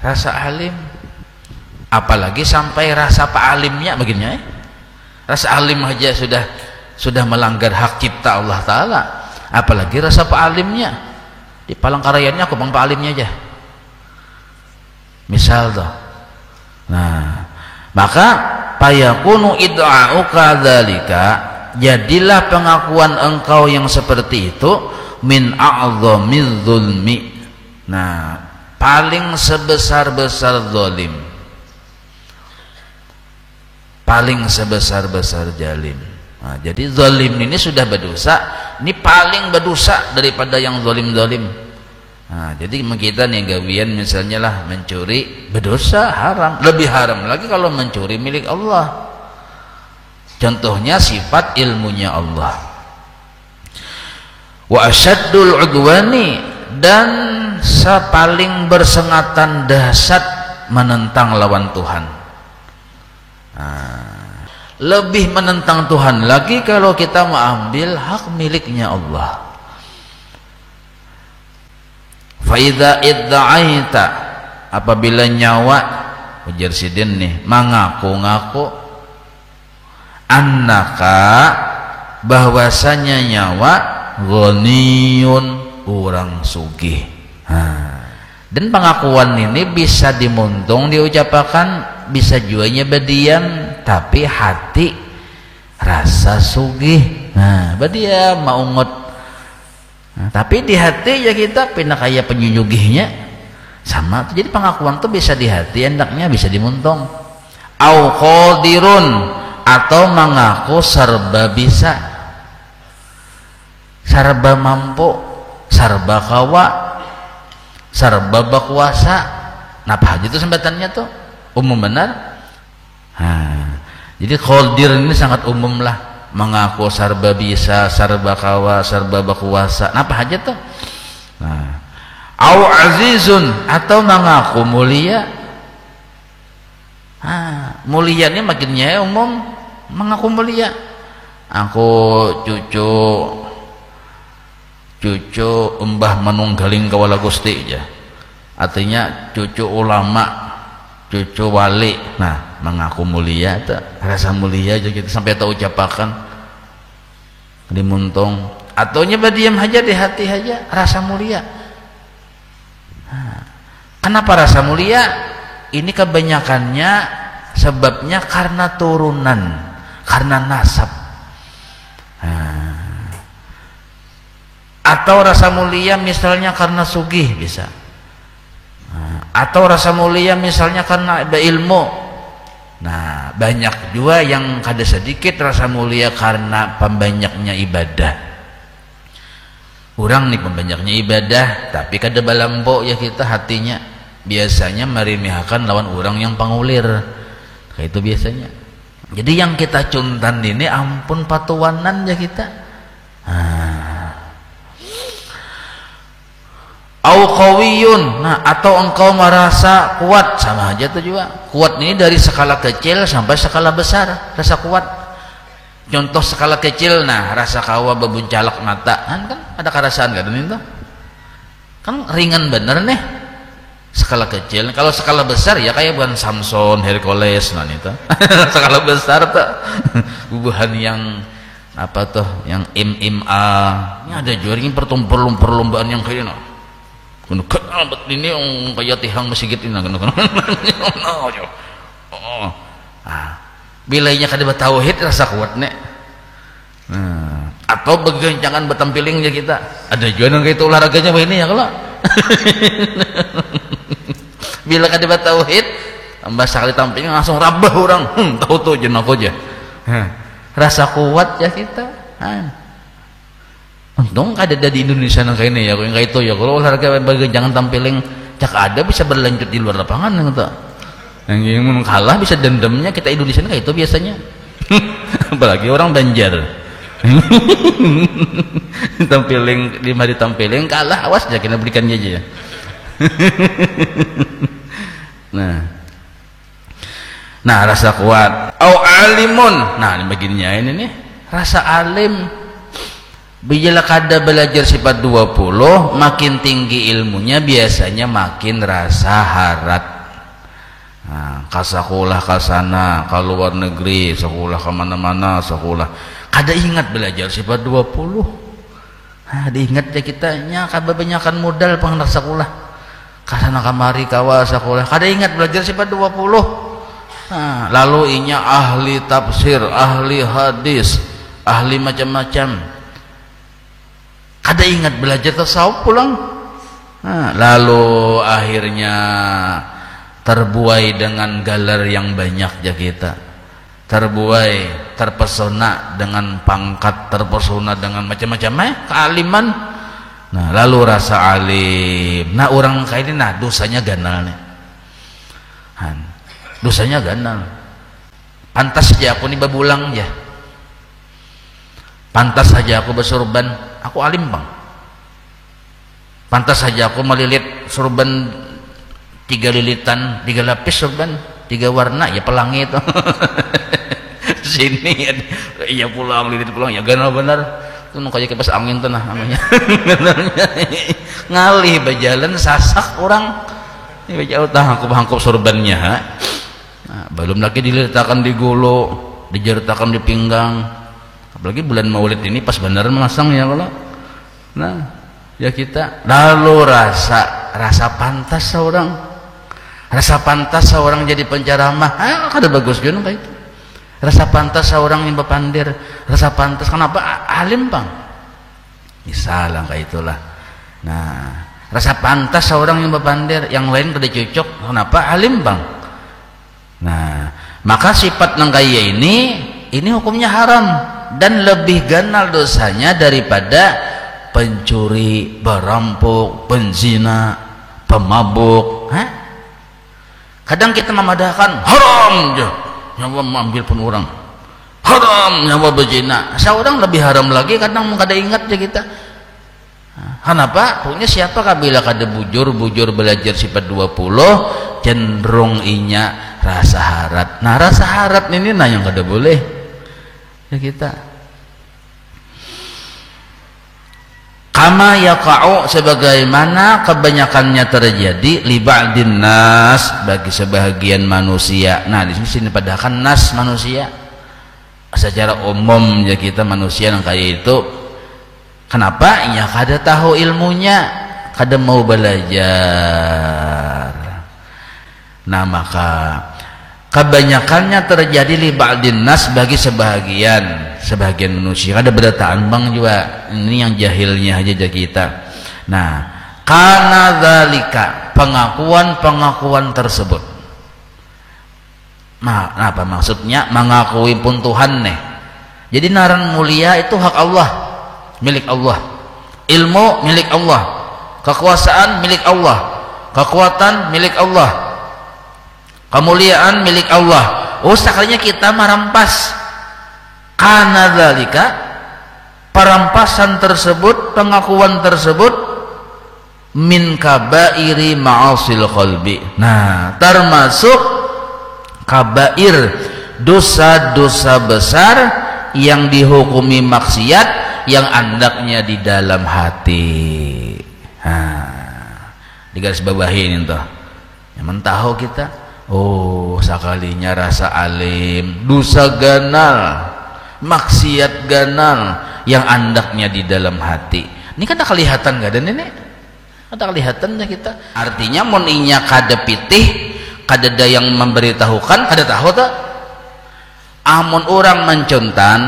Rasa alim, apalagi sampai rasa pa'alimnya begini, rasa alim aja sudah melanggar hak cipta Allah Ta'ala, apalagi rasa pa'alimnya. Di Palangkarayanya aku bang pa'alimnya aja misal tuh. Nah, maka payakunu id'a'uka dzalika, jadilah pengakuan engkau yang seperti itu min a'dhamidz zulmi. Nah, paling sebesar-besar zalim, paling sebesar-besar jalim. Nah, jadi zalim ini sudah berdosa, ini paling berdosa daripada yang zalim-zalim. Nah, jadi kita nih gawian misalnya lah mencuri, berdosa, haram, lebih haram lagi kalau mencuri milik Allah. Contohnya sifat ilmunya Allah. Wa asyaddul udwani, dan sepaling bersengatan dahsyat menentang lawan Tuhan. Nah, lebih menentang Tuhan lagi kalau kita mengambil hak miliknya Allah. Faidha idda'aita, apabila nyawa ujar sidin nih mengaku-ngaku annaka, bahwasanya nyawa ghaniyun, orang sugih. Dan pengakuan ini bisa dimuntung diucapkan, bisa juanya berdiam, tapi hati rasa sugih. Nah, berdiam mau ngot. Nah, tapi di hati ya kita pindah kayak penyunyugihnya sama tuh. Jadi pengakuan tuh bisa di hati, hendaknya bisa dimuntung. Au qadirun, atau mengaku serba bisa, serba mampu, serba kawa, serba berkuasa. Napa aja tuh sebutannya tuh umum benar. Nah, jadi qadir ini sangat umum lah, mengaku serba bisa, serba kawa, serba berkuasa. Napa aja tuh. Nah, au azizun, atau mengaku mulia. Mulia ini makinnya umum, mengaku mulia. Aku cucu Mbah Manunggaling Kawala Gusti aja, artinya cucu ulama, cucu wali. Nah, mengaku mulia tuh, rasa mulia aja kita sampai tahu ucapakan dimuntung. Atau nyoba diam aja di hati aja rasa mulia. Nah, kenapa rasa mulia? Ini kebanyakannya sebabnya karena turunan, karena nasab. Nah, atau rasa mulia misalnya karena sugih bisa. Nah, atau rasa mulia misalnya karena ada ilmu. Nah, banyak juga yang kada sedikit rasa mulia karena pembanyaknya ibadah. Orang nih pembanyaknya ibadah, tapi kada balambo ya kita hatinya. Biasanya meremehkan lawan orang yang pangulir. Kayak itu biasanya. Jadi yang kita cuntan ini ampun patuanan ya kita. Au qawiyun, nah atau engkau merasa kuat, sama aja tuh juga. Kuat ini dari skala kecil sampai skala besar, rasa kuat. Contoh skala kecil, nah rasa kawa bebuncalak mata, kan ada kerasaan kan itu? Kan ringan bener nih. Skala kecil. Kalau skala besar ya kayak bukan Samson, Hercules, nah itu. Skala besar tuh bubuhan yang apa tuh, yang MMA. Ini ada juga yang perlombaan yang kayak no. Ini yang kayak tihang masjid ini bilainya kada bertauhid rasa kuat nek. Atau begencangan betampiling ya kita, ada juga yang kayak itu olahraganya begini ya kalau bila kada bertauhid tambah sekali tampiling langsung rabah orang, tahu tuh jenah aja. Rasa kuat ya kita. Untung ada di Indonesia yang kayak ini ya, yang kayak itu ya. Kalau olahraga jangan tampiling cak ada bisa berlanjut di luar lapangan gitu. Yang kalah bisa dendamnya kita Indonesia kayak itu biasanya. Apalagi orang Banjar. Tampiling di mari tampiling kalah, awas aja kena berikannya aja. Nah rasa kuat. Au alimun. Nah begininya ini nih rasa alim. Bila kada belajar sifat 20, makin tinggi ilmunya biasanya makin rasa harat. Nah, kasakulah kasana, ke luar negeri, sekolah kemana-mana, sekolah. Kada ingat belajar sifat 20. Nah, diingat ya kitanya, kebanyakan modal penghendak sekolah. Kasana kamari kawa sekolah. Kada ingat belajar sifat 20. Nah, lalu inya ahli tafsir, ahli hadis, ahli macam-macam. Kada ingat belajar tasawuf pulang. Nah, lalu akhirnya terbuai dengan galer yang banyak ya kita. Terbuai, terpesona dengan pangkat, terpesona dengan macam-macam kealiman. Nah, lalu rasa alim. Nah, orang kayak ini nah dosanya ganal nih. Dosanya ganal. Pantas saja aku nih babulang ya. Pantas saja aku bersorban, aku alim bang. Pantas saja aku melilit sorban 3 lilitan, 3 lapis sorban, 3 warna ya pelangi itu. Sini ya pulang lilit pulang ya ganal benar. Itu kayak kipas angin tuh nah namanya. Ngalih bajalan sasak orang. Ini baca utah hangkup sorbannya. Nah, belum lagi diletakkan di gulu, dijertakan di pinggang. Apalagi bulan Maulid ini pas benar memasang ya kalau. Nah, ya kita lalu rasa pantas seorang. Rasa pantas seorang jadi penceramah. Kada bagus kan kayak itu. Rasa pantas seorang yang berpandir, rasa pantas kenapa alim bang? Misalnya kayak itulah. Nah, rasa pantas seorang yang berpandir, yang lain kada cocok, kenapa alim bang? Nah, maka sifat nang kaya ini hukumnya haram dan lebih ganal dosanya daripada pencuri, perampok, penzina, pemabuk. Kadang kita memadahkan haram je, nyawa mengambil pun orang, haram nyawa berzina. Seorang lebih haram lagi kadang kada ingat je kita. Kenapa? Pokoknya siapa bila kada bujur belajar sifat 20 cenderung inya rasa harat. Nah, rasa harat ini nah yang kada boleh ya kita. Kama yaqa'u sebagaimana kebanyakannya terjadi li ba'din nas bagi sebahagian manusia. Nah, di sini padahal nas manusia. Secara umum ya kita manusia yang kayak itu. Kenapa? Ya kada tahu ilmunya, kada mau belajar. Nah, maka kebanyakannya terjadi li ba'din nas bagi sebahagian manusia. Kada berdataan bang juga. Ini yang jahilnya aja kita. Nah, karena dzalika pengakuan tersebut. Nah, apa maksudnya? Mengakui pun Tuhan nih. Jadi naran mulia itu hak Allah, milik Allah. Ilmu milik Allah. Kekuasaan milik Allah. Kekuatan milik Allah. Kemuliaan milik Allah. Oh, sekalinya kita merampas. Karena dzalika perampasan tersebut, pengakuan tersebut min kabairi ma'asil qalbi. Nah, termasuk kabair, dosa-dosa besar yang dihukumi maksiat yang andaknya di dalam hati. Nah, di garis bawahi ini tuh. Yang mentahu kita, oh, sekalinya rasa alim, dosa ganal, maksiat ganal yang andaknya di dalam hati. Ini kan tak kelihatan gak ada nenek? Ada kelihatannya kita. Artinya mun inya kada pitih, kada ada yang memberitahukan, kada tahu tak? Amun orang mencuntan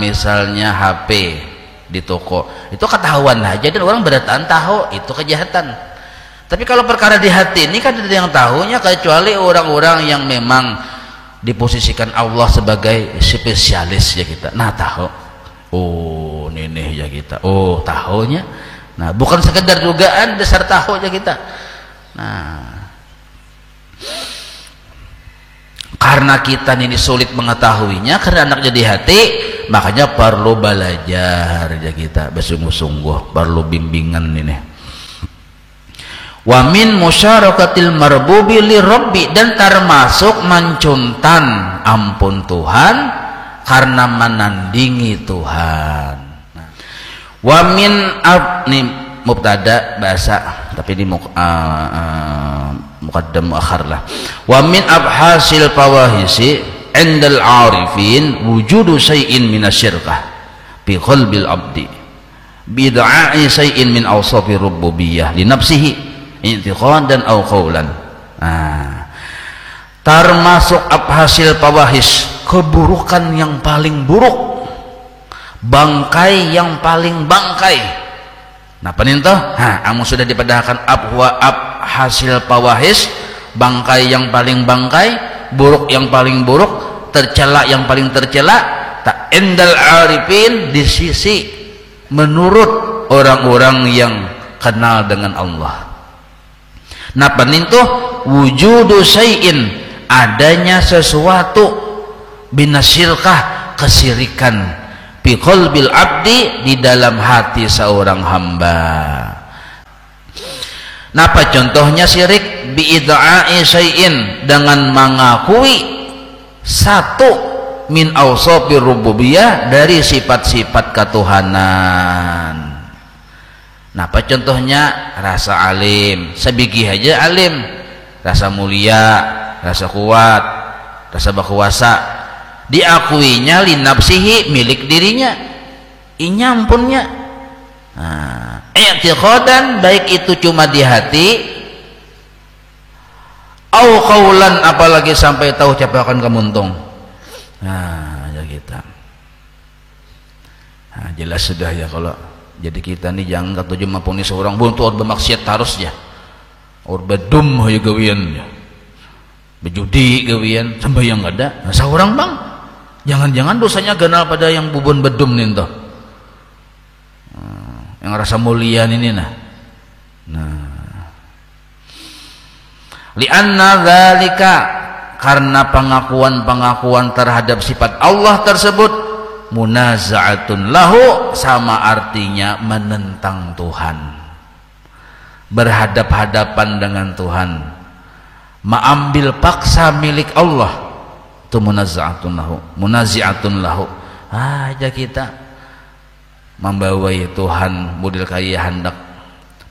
misalnya HP di toko, itu ketahuan aja dan orang berdataan tahu itu kejahatan. Tapi kalau perkara di hati ini kan ada yang tahunya kecuali orang-orang yang memang diposisikan Allah sebagai spesialis ya kita. Nah, tahu. Oh, nenek ya kita. Oh, tahunya. Nah, bukan sekedar dugaan, dasar tahu ya kita. Nah, karena kita ini sulit mengetahuinya karena anaknya di hati, makanya perlu belajar ya kita, bersungguh-sungguh, perlu bimbingan ini. Wa min musyarakatil marbubi li rabbi, dan termasuk mencuntan ampun Tuhan karena menandingi Tuhan. Wa min nih mubtada bahasa, tapi ini muqaddam muakhar lah. Wa min abhasil fawahisi indal arifin wujudu syai'in minasyirkah fi qalbil abdi bid'a'i syai'in min awsafi rububiyyah li nafsihi i'tiqadan aw qawlan. Termasuk abhasil fawahis, keburukan yang paling buruk, bangkai yang paling bangkai. Nah penintoh, amun sudah dipadahkan hasil pawahis, bangkai yang paling bangkai, buruk yang paling buruk, tercela yang paling tercela, tak endal arifin di sisi menurut orang-orang yang kenal dengan Allah. Nah penintoh wujudu syai'in, adanya sesuatu binasyirkah, kesirikan, bi qalbil abdi, di dalam hati seorang hamba. Napa contohnya syirik? Bi id'a'i syai'in, dengan mengakui satu min awsafir rububiyah, dari sifat-sifat ketuhanan. Napa contohnya? Rasa alim, sebigi aja alim, rasa mulia, rasa kuat, rasa berkuasa, diakuinya linapsihi, milik dirinya, inyampunnya. I'tiqadan, baik itu cuma di hati, au qaulan, apalagi sampai tahu capakan kemuntung. Ya kita. Jelas sudah ya, kalau jadi kita nih jangan kata cuma puni seorang buntu or bermaksiat harus ya, or bedum ya gawian ya, bejudi gawian, sembahyang ada. Nah, seorang bang, jangan-jangan dosanya ganal pada yang bubun bedum nih toh, yang rasa mulia ini nah. Lianna dzalika, karena pengakuan-pengakuan terhadap sifat Allah tersebut munaza'atun lahu, sama artinya menentang Tuhan, berhadap-hadapan dengan Tuhan, mengambil paksa milik Allah, itu munazi'atun lahu. Aja kita membawai Tuhan model kaya hendak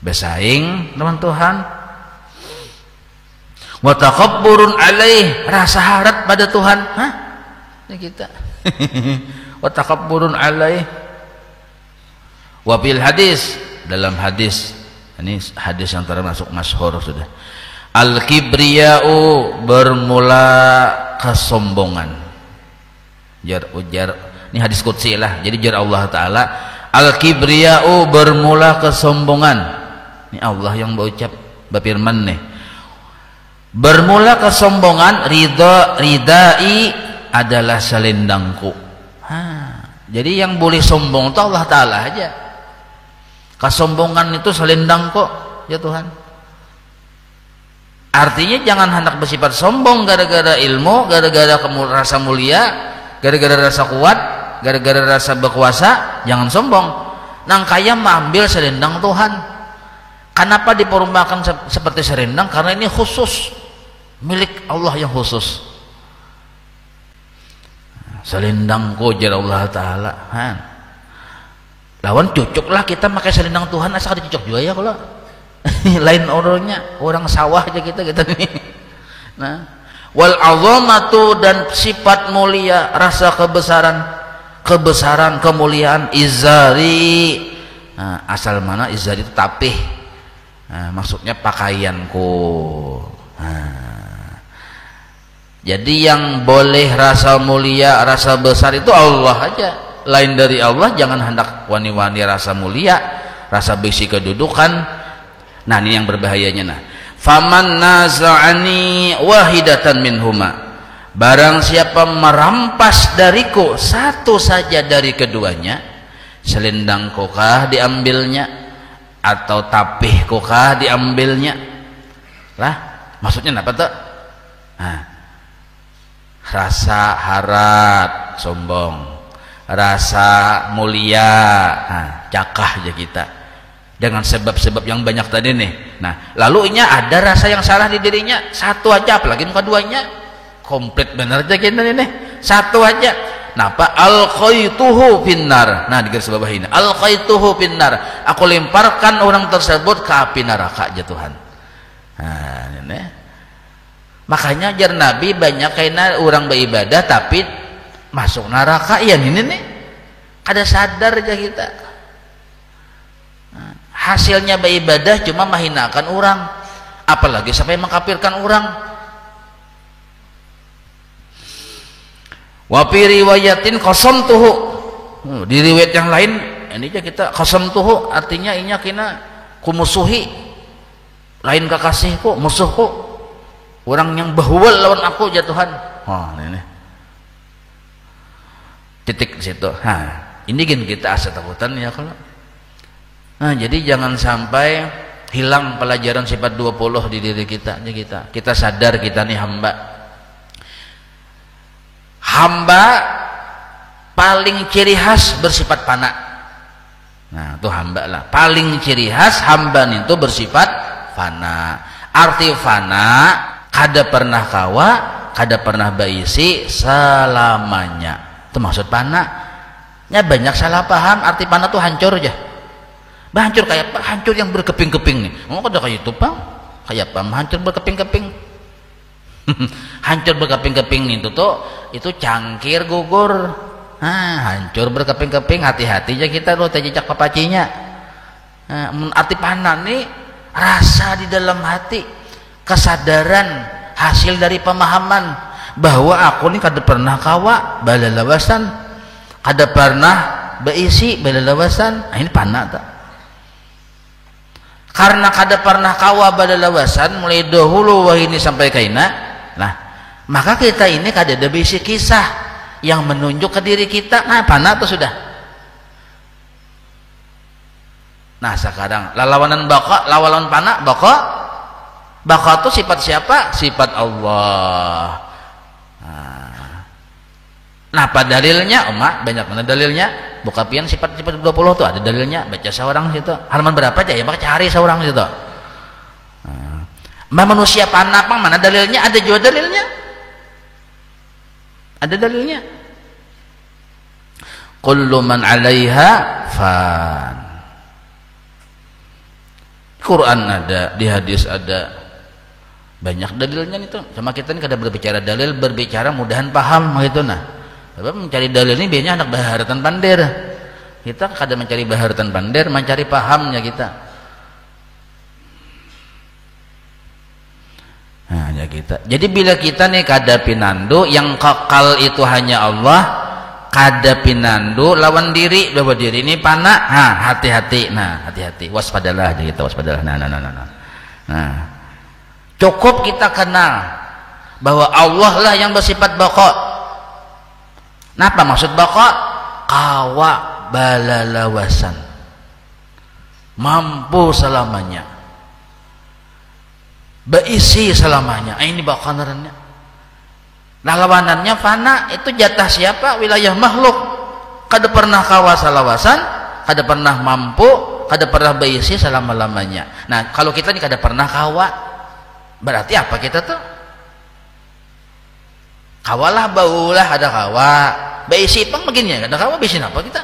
bersaing dengan Tuhan. Wa takabburun alaih, rasa harap pada Tuhan. Ya kita. Wa takabburun alaih. Wa bil hadis, dalam hadis, ini hadis yang termasuk masyhur sudah. Al kibriya'u, bermula kesombongan. Jar ini hadis qudsi lah. Jadi jar Allah taala, al kibriya'u, bermula kesombongan. Ini Allah yang berucap, berfirman nih. Bermula kesombongan, ridai adalah selendangku. Jadi yang boleh sombong itu Allah taala aja. Kesombongan itu selendang kok ya Tuhan. Artinya jangan hendak bersifat sombong gara-gara ilmu, gara-gara rasa mulia, gara-gara rasa kuat, gara-gara rasa berkuasa. Jangan sombong. Nang kaya mengambil selendang Tuhan. Kenapa diperumpakan seperti selendang? Karena ini khusus, milik Allah yang khusus. Selendang jar Allah taala. Lawan cucuklah kita pakai selendang Tuhan, asal dicucuk juga ya kalau lain orangnya, orang sawah aja kita nih. Nah, wal azamatu, dan sifat mulia, rasa kebesaran, kemuliaan, izari. Asal mana izari itu tapih. Maksudnya pakaianku. Jadi yang boleh rasa mulia, rasa besar itu Allah aja. Lain dari Allah jangan hendak wani-wani rasa mulia, rasa besi kedudukan. Nah ini yang berbahayanya. Nah, faman naza'ani wahidatan minhuma, barang siapa merampas dariku satu saja dari keduanya, selendang kokah diambilnya atau tapih kokah diambilnya lah, maksudnya apa tuh? Rasa harap sombong, rasa mulia cakah aja kita dengan sebab-sebab yang banyak tadi nih. Nah lalu ini ada rasa yang salah di dirinya, satu aja, apalagi muka duanya komplit bener aja kita nih, satu aja. napa alqaituhu finnar. Nah di garis bawah ini alqaituhu finnar, aku lemparkan orang tersebut ke api neraka aja Tuhan. Nah ini makanya jar Nabi banyak kayaknya orang beribadah tapi masuk neraka ya ini nih kada sadar aja kita. Nah, hasilnya beribadah cuma menghinakan orang, apalagi sampai mengkafirkan orang. Wa fi riwayatin qasamtuhu, di riwayat yang lain ini aja kita qasamtuhu artinya inya kena kumusuhi, lain kekasihku musuhku, orang yang bahwal lawan aku ya Tuhan. Oh ini titik di situ. Nah ini gini kita asa takutan ya kalau. Nah jadi jangan sampai hilang pelajaran sifat 20 di diri kita. Kita sadar kita nih hamba paling ciri khas bersifat fana. Nah itu hamba lah paling ciri khas hamba itu bersifat fana. Arti fana kada pernah kawa, kada pernah baisi selamanya. Itu maksud fana. Ya banyak salah paham, arti fana tuh hancur aja. Hancur kayak apa? Hancur yang berkeping-keping nih. Mau kada kayak itu Bang? Kayak apa? Hancur berkeping-keping. Hancur berkeping-keping itu cangkir gugur. Hancur berkeping-keping, hati-hati aja kita loh jejak papacinya. Arti panan nih rasa di dalam hati, kesadaran hasil dari pemahaman bahwa aku nih kada pernah kawa balalawasan, kada pernah beisi balalawasan. Nah, ini panah tak? Karena kada pernah kawa balalawasan mulai dahulu wah ini sampai kaina. Nah, maka kita ini kada ada bisi kisah yang menunjuk ke diri kita. Nah, panah atau sudah? Nah, sekarang lawanan baka, lawanan panah, baka itu sifat siapa? Sifat Allah. Nah, apa dalilnya? Banyak mana dalilnya? Buka pian sifat 20 tuh ada dalilnya. Baca seorang situ. Halaman berapa aja ya? Maka cari seorang situ. Manusia panah pang mana dalilnya? Ada juga dalilnya. Ada dalilnya. Kullu man 'alaiha fan. Quran ada, di hadis ada. Banyak dalilnya itu. Sama kita ini kada berbicara dalil, berbicara mudahan paham gitu nah. Sebab mencari dalil ini biasanya anak baharatan pandir. Kita kada mencari baharatan pandir, mencari pahamnya kita. Nah, ya kita. Jadi bila kita nih kada pinandu, yang kekal itu hanya Allah, kada pinandu lawan diri, bahwa diri ini panah. Hati-hati. Nah, hati-hati. Waspadalah aja kita, waspadalah. Nah. Cukup kita kenal bahwa Allah lah yang bersifat baqa. Napa maksud baqa? Kawa balalawasan. Mampu selamanya. Beisi selamanya. Ini bakarannya. Nah lawanannya fana itu jatah siapa? Wilayah makhluk. Kada pernah kawa salawasan, kada pernah mampu, kada pernah beisi selama-lamanya. Nah kalau kita ini kada pernah kawa, berarti apa kita tuh? Kawalah baulah ada kawa, beisi pang begini ada kawa beisi apa kita?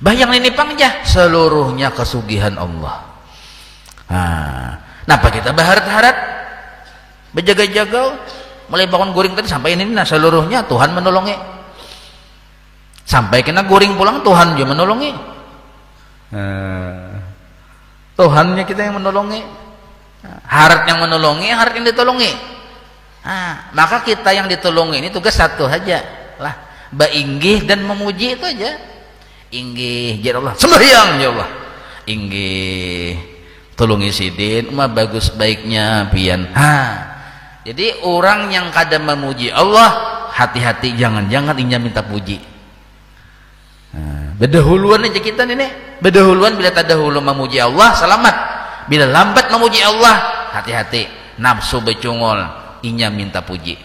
Bayang ini pang aja seluruhnya kesugihan Allah. Napa kita berharap-harap berjaga-jaga mulai bangun guring tadi sampai ini nah seluruhnya Tuhan menolongi, sampai kena guring pulang Tuhan juga menolongi. Tuhannya kita yang menolongi, harap yang menolongi, harap yang ditolongi. Maka kita yang ditolongi ini tugas satu aja lah, bainggih dan memuji itu aja. Inggih ya Allah, sembahyang ya Allah, inggih tolongi sidin bagus baiknya pian. Jadi orang yang kada memuji Allah, hati-hati jangan-jangan inya minta puji. Berdahuluan aja kita nih. Berdahuluan bila terdahulu memuji Allah selamat. Bila lambat memuji Allah, hati-hati nafsu becungol inya minta puji.